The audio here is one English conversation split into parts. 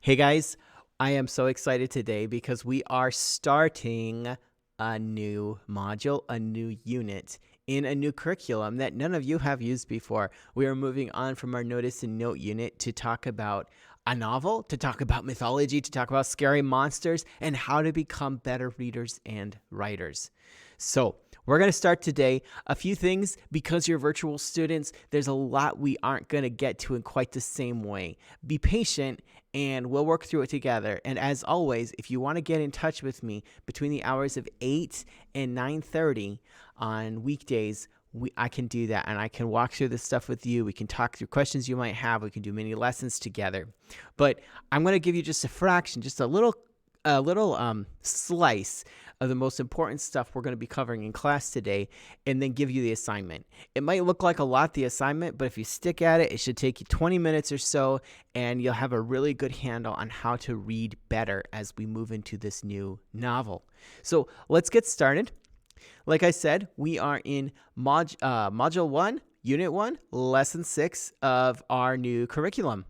Hey guys, I am so excited today because we are starting a new module, a new unit in a new curriculum that none of you have used before. We are moving on from our notice and note unit to talk about a novel, to talk about mythology, to talk about scary monsters, and how to become better readers and writers. So, we're going to start today. A few things because you're virtual students, there's a lot we aren't going to get to in quite the same way. Be patient and we'll work through it together. And as always, if you want to get in touch with me between the hours of 8 and 9:30 on weekdays, I can do that and I can walk through this stuff with you. We can talk through questions you might have. We can do mini lessons together. But I'm going to give you just a fraction, just a little slice of the most important stuff we're going to be covering in class today, and then give you the assignment. It might look like a lot, the assignment, but if you stick at it, it should take you 20 minutes or so, and you'll have a really good handle on how to read better as we move into this new novel. So let's get started. Like I said, we are in Module 1, Unit 1, Lesson 6 of our new curriculum.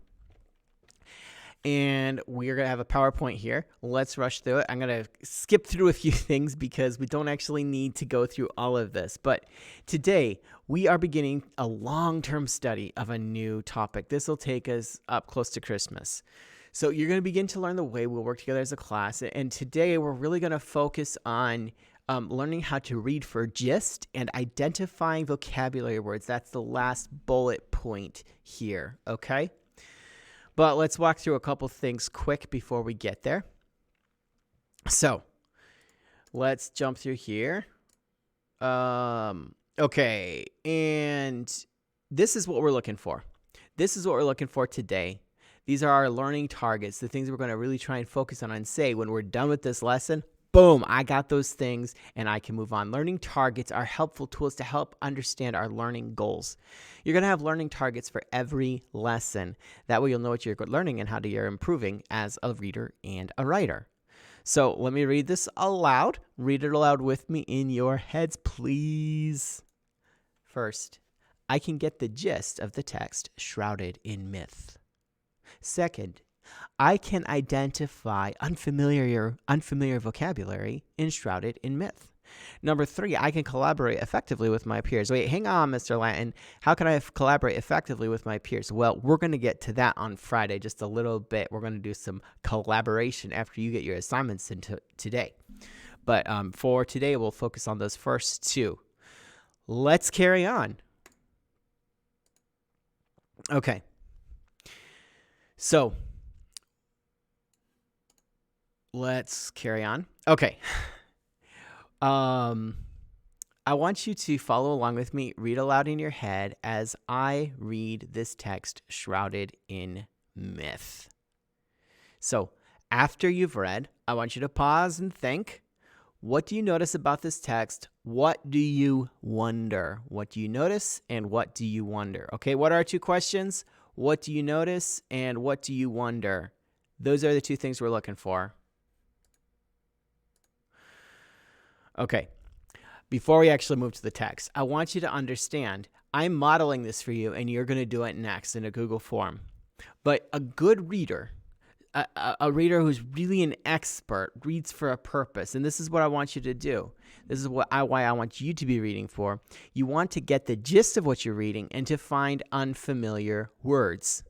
And we're going to have a PowerPoint here. Let's rush through it. I'm going to skip through a few things because we don't actually need to go through all of this. But today, we are beginning a long-term study of a new topic. This will take us up close to Christmas. So you're going to begin to learn the way we'll work together as a class. And today, we're really going to focus on learning how to read for gist and identifying vocabulary words. That's the last bullet point here, okay? But let's walk through a couple things quick before we get there. So let's jump through here. Okay, and this is what we're looking for. This is what we're looking for today. These are our learning targets, the things we're going to really try and focus on and say when we're done with this lesson. Boom, I got those things and I can move on. Learning targets are helpful tools to help understand our learning goals. You're going to have learning targets for every lesson. That way you'll know what you're learning and how you're improving as a reader and a writer. So let me read this aloud. Read it aloud with me in your heads, please. First, I can get the gist of the text shrouded in myth. Second, I can identify unfamiliar vocabulary enshrouded in myth. Number 3, I can collaborate effectively with my peers. Wait, hang on, Mr. Lanton. How can I collaborate effectively with my peers? Well, we're going to get to that on Friday just a little bit. We're going to do some collaboration after you get your assignments into today. But for today, we'll focus on those first 2. Let's carry on. Okay. So let's carry on. Okay. I want you to follow along with me, read aloud in your head as I read this text shrouded in myth. So, after you've read, I want you to pause and think. What do you notice about this text? What do you wonder? What do you notice and what do you wonder? Okay, what are our 2 questions? What do you notice and what do you wonder? Those are the 2 things we're looking for. Okay, before we actually move to the text, I want you to understand I'm modeling this for you and you're going to do it next in a Google form. But a good reader, a reader who's really an expert, reads for a purpose. And this is what I want you to do. This is why I want you to be reading for. You want to get the gist of what you're reading and to find unfamiliar words.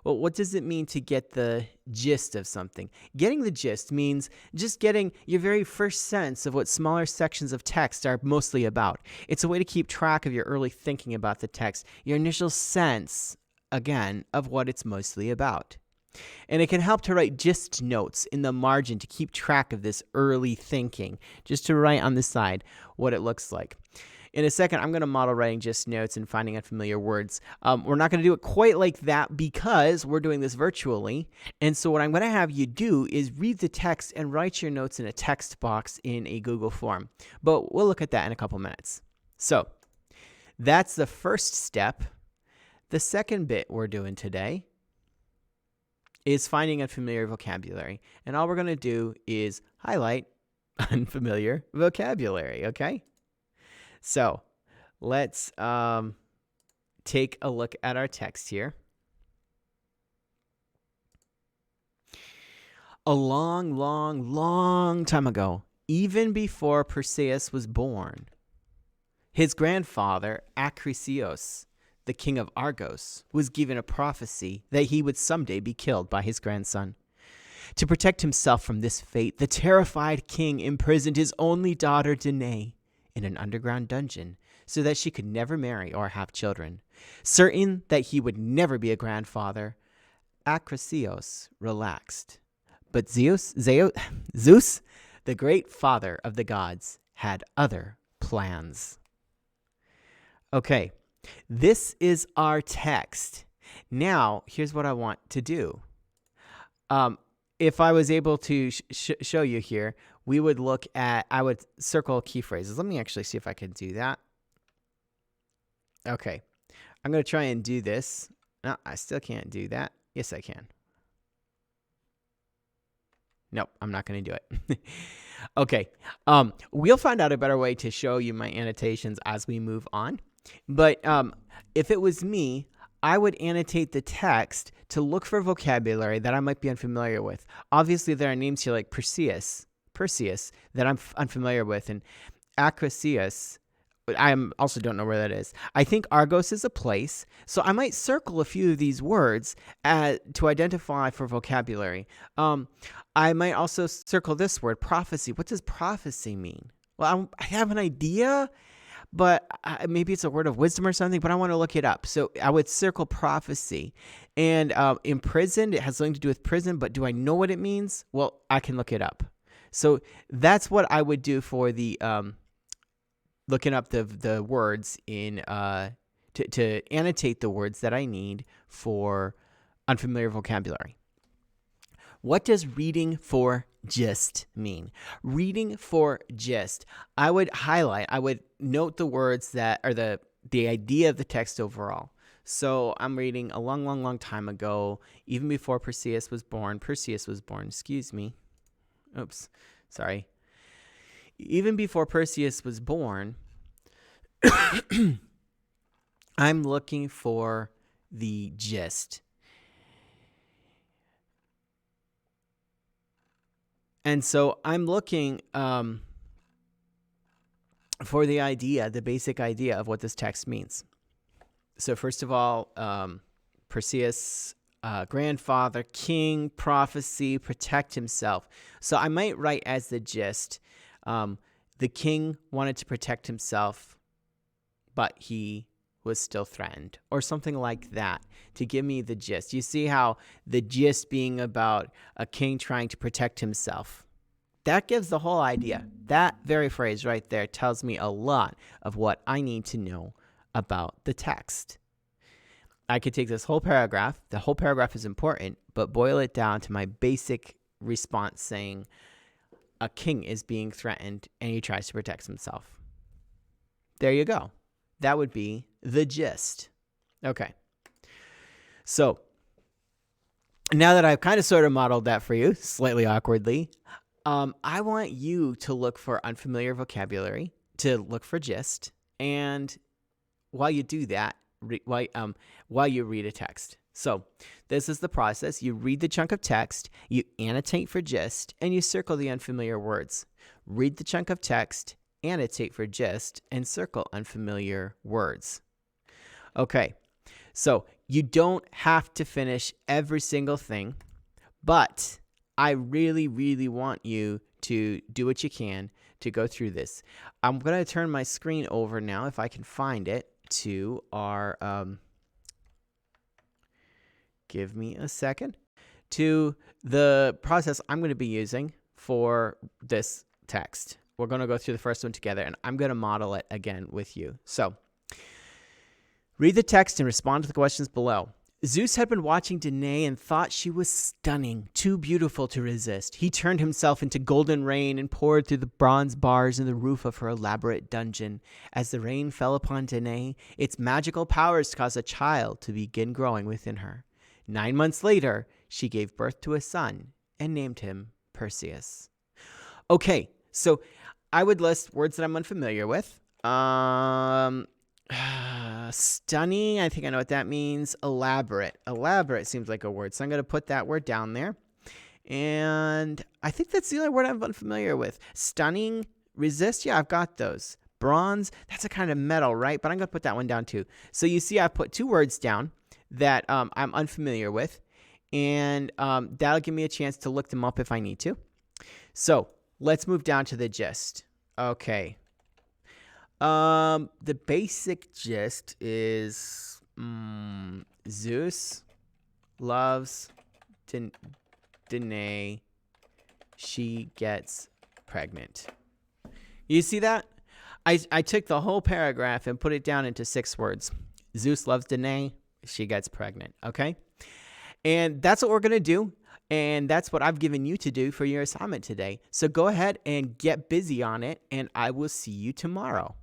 Well, what does it mean to get the gist of something? Getting the gist means just getting your very first sense of what smaller sections of text are mostly about. It's a way to keep track of your early thinking about the text, your initial sense, again, of what it's mostly about. And it can help to write gist notes in the margin to keep track of this early thinking, just to write on the side what it looks like. In a second, I'm going to model writing gist notes and finding unfamiliar words. We're not going to do it quite like that because we're doing this virtually. And so what I'm going to have you do is read the text and write your notes in a text box in a Google form. But we'll look at that in a couple minutes. So that's the first step. The second bit we're doing today is finding unfamiliar vocabulary. And all we're going to do is highlight unfamiliar vocabulary, okay? So let's take a look at our text here. A long, long, long time ago, even before Perseus was born, his grandfather, Acrisios, the king of Argos, was given a prophecy that he would someday be killed by his grandson. To protect himself from this fate, the terrified king imprisoned his only daughter, Danae, in an underground dungeon so that she could never marry or have children. Certain that he would never be a grandfather, Acrisios relaxed. But Zeus, the great father of the gods, had other plans. Okay, this is our text. Now, here's what I want to do. If I was able to show you here, we would look at, I would circle key phrases. Let me actually see if I can do that. Okay, I'm going to try and do this. No, I still can't do that. Yes, I can. Nope, I'm not going to do it. Okay, we'll find out a better way to show you my annotations as we move on. But if it was me, I would annotate the text to look for vocabulary that I might be unfamiliar with. Obviously, there are names here like Perseus, that I'm unfamiliar with, and Acrisius, I also don't know where that is. I think Argos is a place, so I might circle a few of these words to identify for vocabulary. I might also circle this word, prophecy. What does prophecy mean? Well, I have an idea, but maybe it's a word of wisdom or something, but I want to look it up. So I would circle prophecy. And imprisoned, it has something to do with prison, but do I know what it means? Well, I can look it up. So that's what I would do for the looking up the words in to annotate the words that I need for unfamiliar vocabulary. What does reading for gist mean? Reading for gist. I would note the words that are the idea of the text overall. So I'm reading a long, long, long time ago, even before Perseus was born, Oops, sorry. Even before Perseus was born, I'm looking for the gist. And so I'm looking for the basic idea of what this text means. So first of all, Perseus, grandfather, king, prophecy, protect himself. So I might write as the gist, the king wanted to protect himself, but he was still threatened, or something like that, to give me the gist. You see how the gist being about a king trying to protect himself. That gives the whole idea. That very phrase right there tells me a lot of what I need to know about the text. I could take this whole paragraph. The whole paragraph is important, but boil it down to my basic response saying a king is being threatened and he tries to protect himself. There you go. That would be the gist. Okay. So now that I've kind of sort of modeled that for you, slightly awkwardly, I want you to look for unfamiliar vocabulary, to look for gist, and while you do that, while you read a text. So this is the process. You read the chunk of text, you annotate for gist, and you circle the unfamiliar words. Read the chunk of text, annotate for gist, and circle unfamiliar words. Okay, so you don't have to finish every single thing, but I really, really want you to do what you can to go through this. I'm going to turn my screen over now, if I can find it, to our, give me a second, to the process I'm going to be using for this text. We're going to go through the first one together, and I'm going to model it again with you. So, read the text and respond to the questions below. Zeus had been watching Danae and thought she was stunning, too beautiful to resist. He turned himself into golden rain and poured through the bronze bars in the roof of her elaborate dungeon. As the rain fell upon Danae, its magical powers caused a child to begin growing within her. 9 months later, she gave birth to a son and named him Perseus. Okay, so I would list words that I'm unfamiliar with. Stunning, I think I know what that means. Elaborate seems like a word, so I'm going to put that word down there. And I think that's the only word I'm unfamiliar with. Stunning, resist, yeah, I've got those. Bronze, that's a kind of metal, right? But I'm going to put that one down too. So you see I put 2 words down that I'm unfamiliar with. And that'll give me a chance to look them up if I need to. So let's move down to the gist. Okay. The basic gist is Zeus loves Danae. She gets pregnant. You see that? I took the whole paragraph and put it down into 6 words. Zeus loves Danae. She gets pregnant. Okay? And that's what we're going to do. And that's what I've given you to do for your assignment today. So go ahead and get busy on it, and I will see you tomorrow.